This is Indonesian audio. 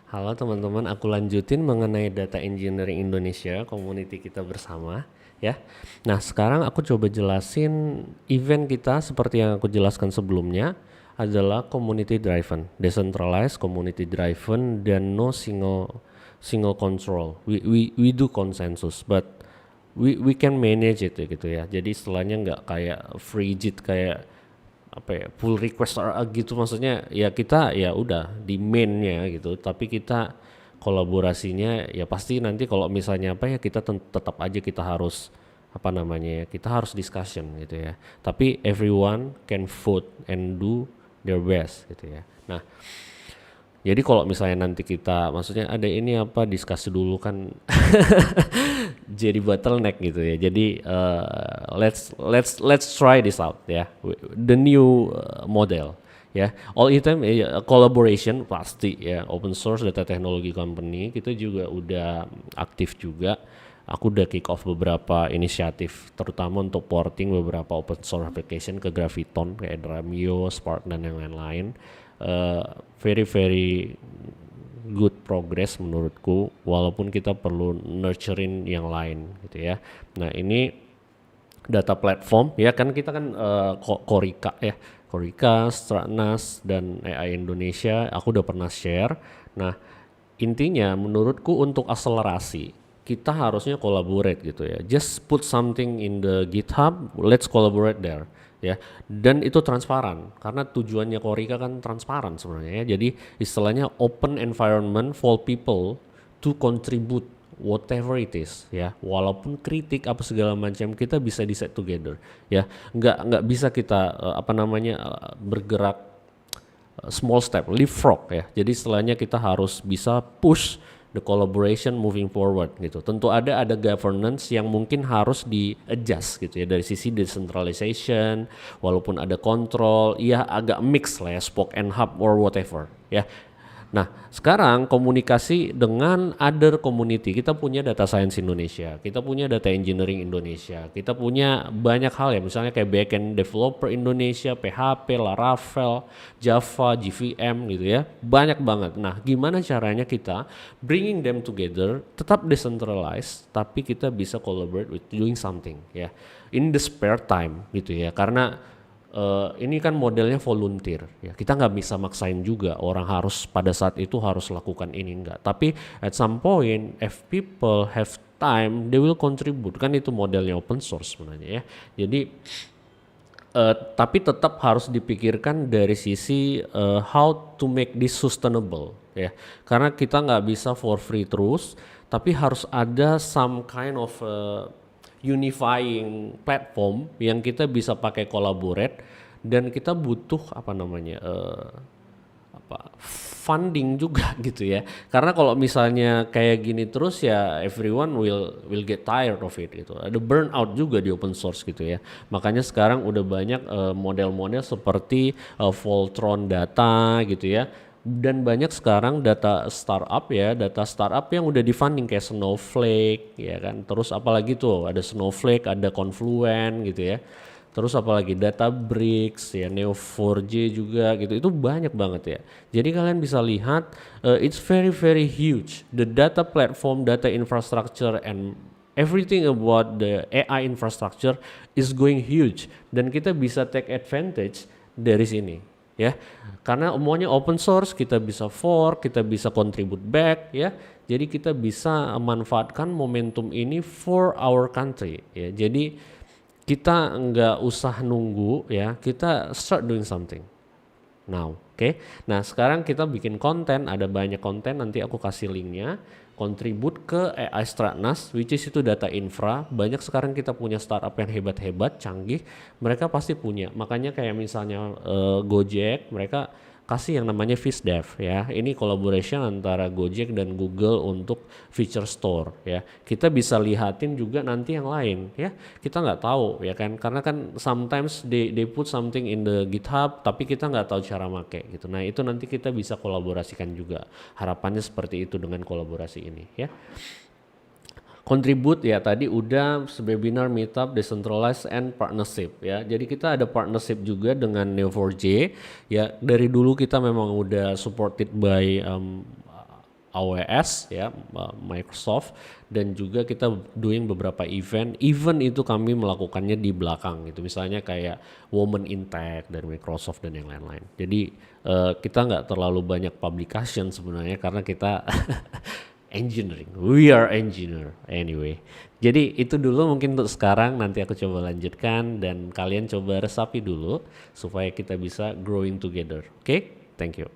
Halo teman-teman, aku lanjutin mengenai data engineering Indonesia, community kita bersama ya. Nah, sekarang aku coba jelasin event kita seperti yang aku jelaskan sebelumnya adalah community driven, decentralized, community driven, dan no single control. We do consensus, but we can manage it ya gitu ya. Jadi istilahnya nggak kayak frigid kayak apa ya, pull request gitu, maksudnya ya kita ya udah di mainnya gitu, tapi kita kolaborasinya ya pasti nanti kalau misalnya apa ya kita tetap aja kita harus apa namanya ya, kita harus discussion gitu ya, tapi everyone can vote and do their best gitu ya. Nah, jadi kalau misalnya nanti kita maksudnya ada ini apa diskusi dulu kan jadi bottleneck gitu ya. Jadi let's try this out ya. The new model ya. All item collaboration pasti ya. Open source data technology company kita juga udah aktif juga. Aku udah kick off beberapa inisiatif terutama untuk porting beberapa open source application ke Graviton kayak Dremio, Spark dan yang lain-lain. Very good progress menurutku, walaupun kita perlu nurturing yang lain gitu ya. Nah, ini data platform ya kan, kita kan Korika ya, Korika, Stranas dan AI Indonesia aku udah pernah share. Nah, intinya menurutku untuk akselerasi kita harusnya collaborate gitu ya. Just put something in the GitHub, let's collaborate there ya. Dan itu transparan karena tujuannya Korika kan transparan sebenarnya ya. Jadi istilahnya open environment for people to contribute whatever it is ya. Walaupun kritik apa segala macam kita bisa decide together ya. Nggak bisa kita bergerak small step, leapfrog ya. Jadi istilahnya kita harus bisa push the collaboration moving forward gitu. Tentu ada governance yang mungkin harus di adjust gitu ya dari sisi decentralization, walaupun ada kontrol, ya agak mix lah ya, spoke and hub or whatever ya. Nah, sekarang komunikasi dengan other community. Kita punya data science Indonesia, kita punya data engineering Indonesia, kita punya banyak hal ya, misalnya kayak backend developer Indonesia, PHP, Laravel, Java, JVM gitu ya, banyak banget. Nah, gimana caranya kita bringing them together, tetap decentralized, tapi kita bisa collaborate with doing something ya, in the spare time gitu ya, karena ini kan modelnya volunteer ya, kita nggak bisa maksain juga orang harus pada saat itu harus lakukan ini, enggak, tapi at some point if people have time they will contribute, kan itu modelnya open source sebenarnya ya. Jadi tapi tetap harus dipikirkan dari sisi how to make this sustainable ya, karena kita nggak bisa for free terus, tapi harus ada some kind of unifying platform yang kita bisa pakai collaborate, dan kita butuh funding juga gitu ya, karena kalau misalnya kayak gini terus ya everyone will get tired of it gitu, ada burnout juga di open source gitu ya. Makanya sekarang udah banyak model-model seperti Voltron data gitu ya, dan banyak sekarang data startup yang udah di funding kayak Snowflake ya kan, terus apalagi tuh ada Snowflake, ada Confluent gitu ya, terus apalagi Databricks ya, Neo4j juga gitu, itu banyak banget ya. Jadi kalian bisa lihat it's very huge, the data platform, data infrastructure and everything about the AI infrastructure is going huge, dan kita bisa take advantage dari sini ya, karena semuanya open source, kita bisa fork, kita bisa contribute back ya, jadi kita bisa manfaatkan momentum ini for our country ya. Jadi kita nggak usah nunggu ya, kita start doing something now, oke? Nah, sekarang kita bikin konten, ada banyak konten, nanti aku kasih linknya, kontribut ke AI Stranas, which is itu data infra. Banyak sekarang kita punya startup yang hebat-hebat, canggih, mereka pasti punya. Makanya kayak misalnya Gojek, mereka kasih yang namanya FishDev ya. Ini collaboration antara Gojek dan Google untuk feature store ya. Kita bisa lihatin juga nanti yang lain ya. Kita nggak tahu ya kan, karena kan sometimes they put something in the GitHub tapi kita nggak tahu cara make gitu. Nah, itu nanti kita bisa kolaborasikan juga. Harapannya seperti itu dengan kolaborasi ini ya. Contribute ya tadi udah, webinar, meetup, decentralized and partnership ya. Jadi kita ada partnership juga dengan Neo4j ya. Dari dulu kita memang udah supported by AWS ya, Microsoft, dan juga kita doing beberapa event itu kami melakukannya di belakang gitu, misalnya kayak Women in Tech dari Microsoft dan yang lain-lain. Jadi kita nggak terlalu banyak publication sebenarnya karena kita engineering, we are engineer anyway. Jadi itu dulu mungkin untuk sekarang, nanti aku coba lanjutkan dan kalian coba resapi dulu supaya kita bisa growing together. Oke, thank you.